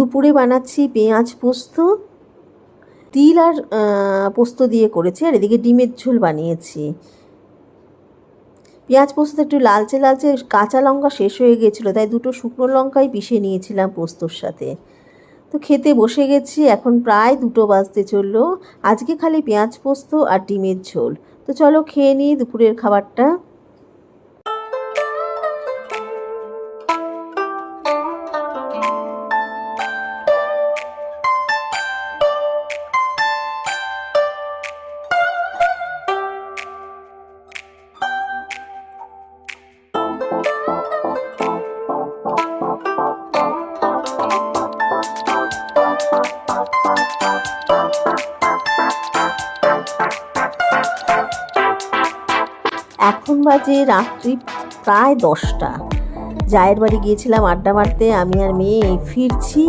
দুপুরে বানাচ্ছি পেঁয়াজ পোস্ত, তিল আর পোস্ত দিয়ে করেছি, আর এদিকে ডিমের ঝোল বানিয়েছি। পেঁয়াজ পোস্ত একটু লালচে লালচে, কাঁচা লঙ্কা শেষ হয়ে গেছিলো, তাই দুটো শুকনো লঙ্কাই পিষে নিয়েছিলাম পোস্তর সাথে। তো খেতে বসে গেছি, এখন প্রায় 2টো বাজতে চললো। আজকে খালি পেঁয়াজ পোস্ত আর ডিমের ঝোল। তো চলো খেয়ে নিই দুপুরের খাবারটা। এখন বাজে রাত্রি প্রায় 10টা। জায়ের বাড়ি গিয়েছিলাম আড্ডা মারতে, আমি আর মেয়ে ফিরছি।